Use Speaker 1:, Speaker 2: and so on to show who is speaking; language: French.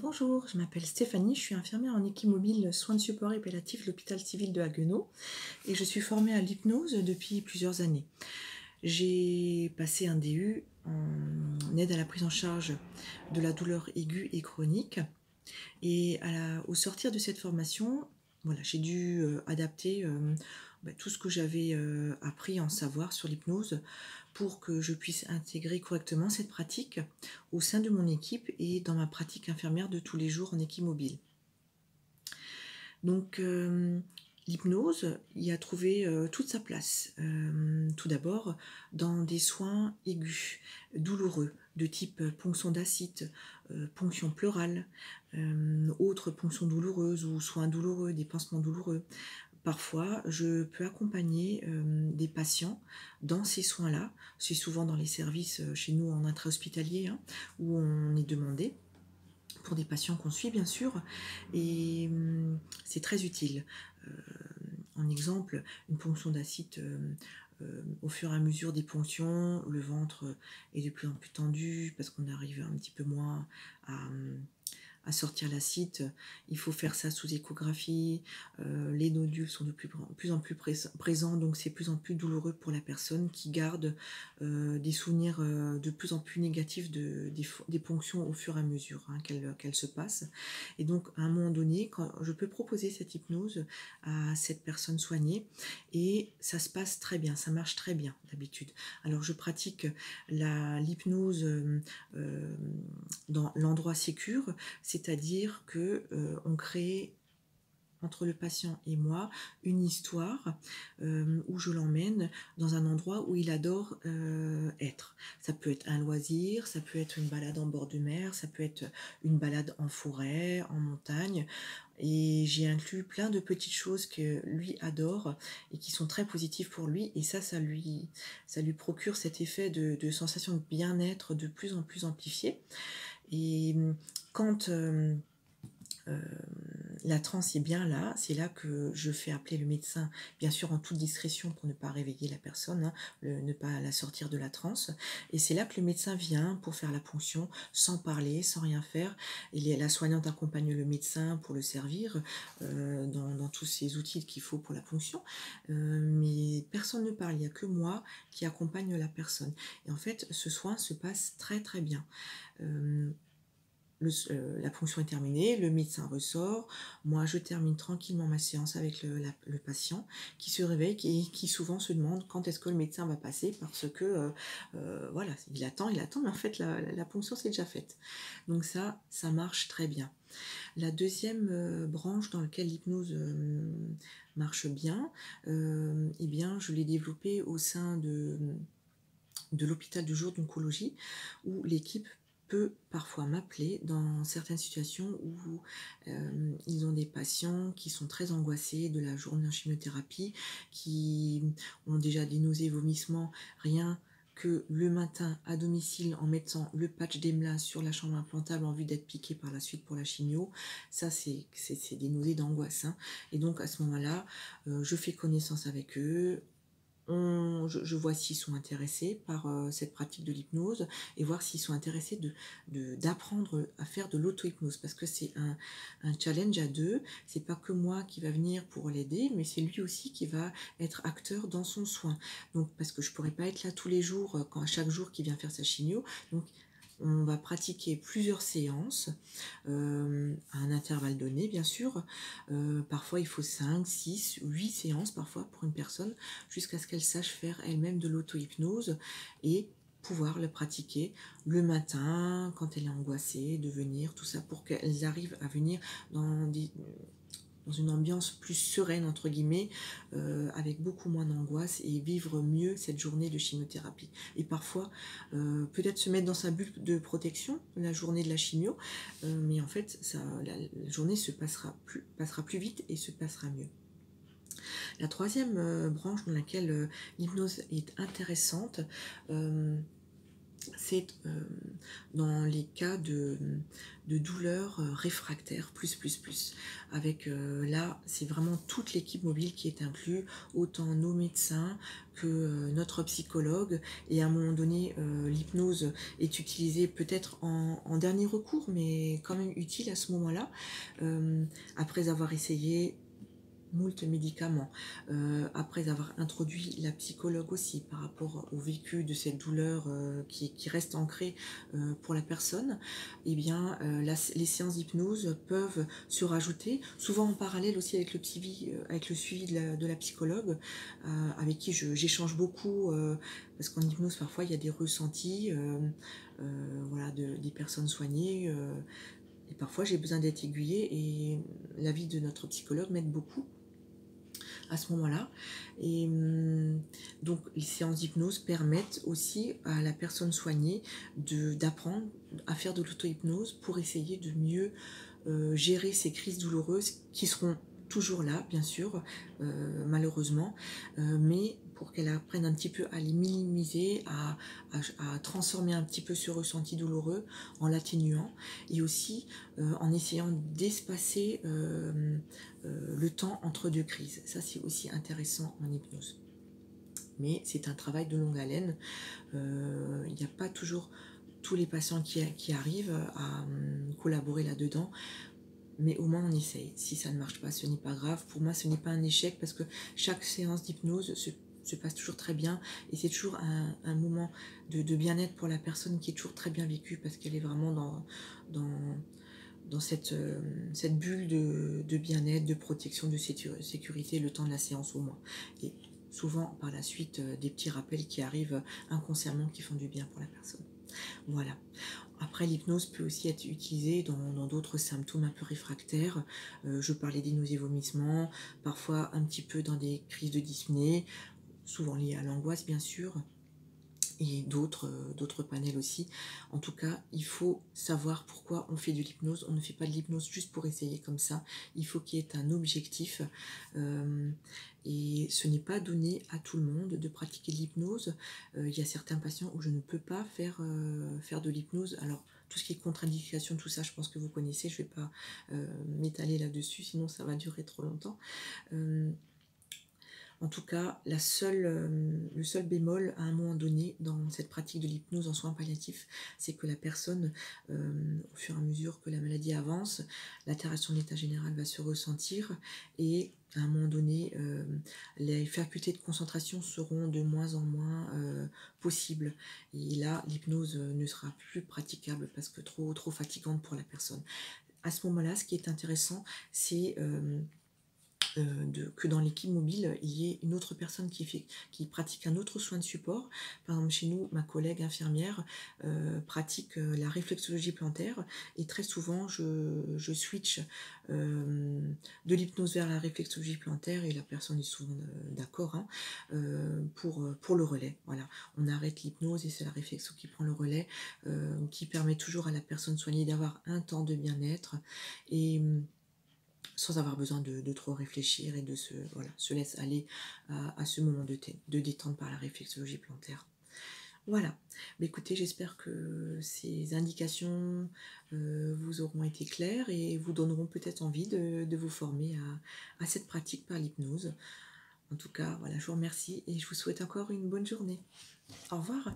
Speaker 1: Bonjour, je m'appelle Stéphanie, je suis infirmière en équipe mobile soins de support et palliatif l'hôpital civil de Haguenau et je suis formée à l'hypnose depuis plusieurs années. J'ai passé un DU en aide à la prise en charge de la douleur aiguë et chronique et au sortir de cette formation, voilà, j'ai dû adapter tout ce que j'avais appris en savoir sur l'hypnose pour que je puisse intégrer correctement cette pratique au sein de mon équipe et dans ma pratique infirmière de tous les jours en équipe mobile. Donc l'hypnose y a trouvé toute sa place. Tout d'abord dans des soins aigus, douloureux, de type ponction d'acide, ponction pleurale, autres ponctions douloureuses ou soins douloureux, des pansements douloureux. Parfois, je peux accompagner des patients dans ces soins-là. C'est souvent dans les services chez nous en intra-hospitalier où on est demandé pour des patients qu'on suit bien sûr. Et c'est très utile. En exemple, une ponction d'acide, au fur et à mesure des ponctions, le ventre est de plus en plus tendu parce qu'on arrive un petit peu moins à sortir l'acide. Il faut faire ça sous échographie. Les nodules sont de plus en plus présents, donc c'est de plus en plus douloureux pour la personne qui garde des souvenirs de plus en plus négatifs des ponctions au fur et à mesure qu'elles se passent. Et donc à un moment donné, quand je peux proposer cette hypnose à cette personne soignée, et ça se passe très bien, ça marche très bien d'habitude. Alors je pratique l'hypnose dans l'endroit sécure, c'est-à-dire que on crée entre le patient et moi une histoire où je l'emmène dans un endroit où il adore être. Ça peut être un loisir, ça peut être une balade en bord de mer, ça peut être une balade en forêt, en montagne. Et j'ai inclus plein de petites choses que lui adore et qui sont très positives pour lui. Et ça lui procure cet effet de sensation de bien-être de plus en plus amplifié. Et quand la transe est bien là, c'est là que je fais appeler le médecin, bien sûr en toute discrétion pour ne pas réveiller la personne, ne pas la sortir de la transe. Et c'est là que le médecin vient pour faire la ponction, sans parler, sans rien faire. Et la soignante accompagne le médecin pour le servir dans tous ces outils qu'il faut pour la ponction. Mais personne ne parle, il n'y a que moi qui accompagne la personne. Et en fait, ce soin se passe très très bien. La ponction est terminée, le médecin ressort, moi je termine tranquillement ma séance avec le patient qui se réveille et qui souvent se demande quand est-ce que le médecin va passer parce que voilà, il attend, mais en fait la ponction c'est déjà faite. Donc ça marche très bien. La deuxième branche dans laquelle l'hypnose marche bien, eh bien je l'ai développée au sein de l'hôpital du jour d'oncologie où l'équipe peut parfois m'appeler dans certaines situations où ils ont des patients qui sont très angoissés de la journée en chimiothérapie, qui ont déjà des nausées, vomissements, rien que le matin à domicile en mettant le patch d'EMLA sur la chambre implantable en vue d'être piqué par la suite pour la chimio. Ça c'est des nausées d'angoisse. Et donc à ce moment-là, je fais connaissance avec eux. Je vois s'ils sont intéressés par cette pratique de l'hypnose et voir s'ils sont intéressés d'apprendre à faire de l'auto-hypnose parce que c'est un challenge à deux. C'est pas que moi qui va venir pour l'aider, mais c'est lui aussi qui va être acteur dans son soin. Donc parce que je pourrais pas être là tous les jours à chaque jour qu'il vient faire sa chimio. Donc on va pratiquer plusieurs séances à un intervalle donné, bien sûr. Parfois, il faut 5, 6, 8 séances parfois pour une personne jusqu'à ce qu'elle sache faire elle-même de l'auto-hypnose et pouvoir le pratiquer le matin quand elle est angoissée, de venir, tout ça pour qu'elles arrivent à venir dans une ambiance plus sereine, entre guillemets, avec beaucoup moins d'angoisse et vivre mieux cette journée de chimiothérapie. Et parfois, peut-être se mettre dans sa bulle de protection la journée de la chimio, mais en fait, la journée passera plus vite et se passera mieux. La troisième branche dans laquelle l'hypnose est intéressante, c'est dans les cas de douleurs réfractaires, avec là, c'est vraiment toute l'équipe mobile qui est inclue, autant nos médecins que notre psychologue, et à un moment donné, l'hypnose est utilisée peut-être en dernier recours, mais quand même utile à ce moment-là, après avoir essayé moult médicaments, après avoir introduit la psychologue aussi par rapport au vécu de cette douleur qui reste ancrée pour la personne, et bien les séances d'hypnose peuvent se rajouter, souvent en parallèle aussi avec le suivi de la psychologue, avec qui j'échange beaucoup, parce qu'en hypnose parfois il y a des ressentis voilà, des personnes soignées, et parfois j'ai besoin d'être aiguillée, et l'avis de notre psychologue m'aide beaucoup à ce moment-là. Et donc, les séances d'hypnose permettent aussi à la personne soignée d'apprendre à faire de l'auto-hypnose pour essayer de mieux gérer ces crises douloureuses qui seront toujours là, bien sûr, malheureusement, mais pour qu'elle apprenne un petit peu à les minimiser, à transformer un petit peu ce ressenti douloureux en l'atténuant, et aussi en essayant d'espacer le temps entre deux crises. Ça, c'est aussi intéressant en hypnose. Mais c'est un travail de longue haleine. Il n'y a pas toujours tous les patients qui arrivent à collaborer là-dedans, mais au moins on essaye. Si ça ne marche pas, ce n'est pas grave. Pour moi, ce n'est pas un échec, parce que chaque séance d'hypnose se passe toujours très bien, et c'est toujours un moment de bien-être pour la personne qui est toujours très bien vécu, parce qu'elle est vraiment dans cette bulle de bien-être, de protection, de sécurité le temps de la séance au moins. Et souvent par la suite des petits rappels qui arrivent inconsciemment, qui font du bien pour la personne. Voilà. Après, l'hypnose peut aussi être utilisée dans d'autres symptômes un peu réfractaires. Je parlais des nausées et vomissements, parfois un petit peu dans des crises de dyspnée, souvent liées à l'angoisse bien sûr, et d'autres panels aussi. En tout cas, il faut savoir pourquoi on fait de l'hypnose. On ne fait pas de l'hypnose juste pour essayer comme ça. Il faut qu'il y ait un objectif. Et ce n'est pas donné à tout le monde de pratiquer de l'hypnose. Il y a certains patients où je ne peux pas faire de l'hypnose. Alors, tout ce qui est contre-indication, tout ça, je pense que vous connaissez. Je ne vais pas m'étaler là-dessus, sinon ça va durer trop longtemps. En tout cas, le seul bémol à un moment donné dans cette pratique de l'hypnose en soins palliatifs, c'est que la personne, au fur et à mesure que la maladie avance, l'altération de l'état général va se ressentir, et à un moment donné, les facultés de concentration seront de moins en moins possibles. Et là, l'hypnose ne sera plus praticable parce que trop fatigante pour la personne. À ce moment-là, ce qui est intéressant, c'est que dans l'équipe mobile, il y ait une autre personne qui pratique un autre soin de support. Par exemple, chez nous, ma collègue infirmière pratique la réflexologie plantaire, et très souvent, je switch de l'hypnose vers la réflexologie plantaire, et la personne est souvent d'accord, hein, pour le relais. Voilà, on arrête l'hypnose et c'est la réflexo qui prend le relais, qui permet toujours à la personne soignée d'avoir un temps de bien-être, et sans avoir besoin de trop réfléchir, et de se laisse aller à ce moment de détente par la réflexologie plantaire. Voilà. Mais écoutez, j'espère que ces indications vous auront été claires et vous donneront peut-être envie de vous former à cette pratique par l'hypnose. En tout cas, voilà, je vous remercie et je vous souhaite encore une bonne journée. Au revoir.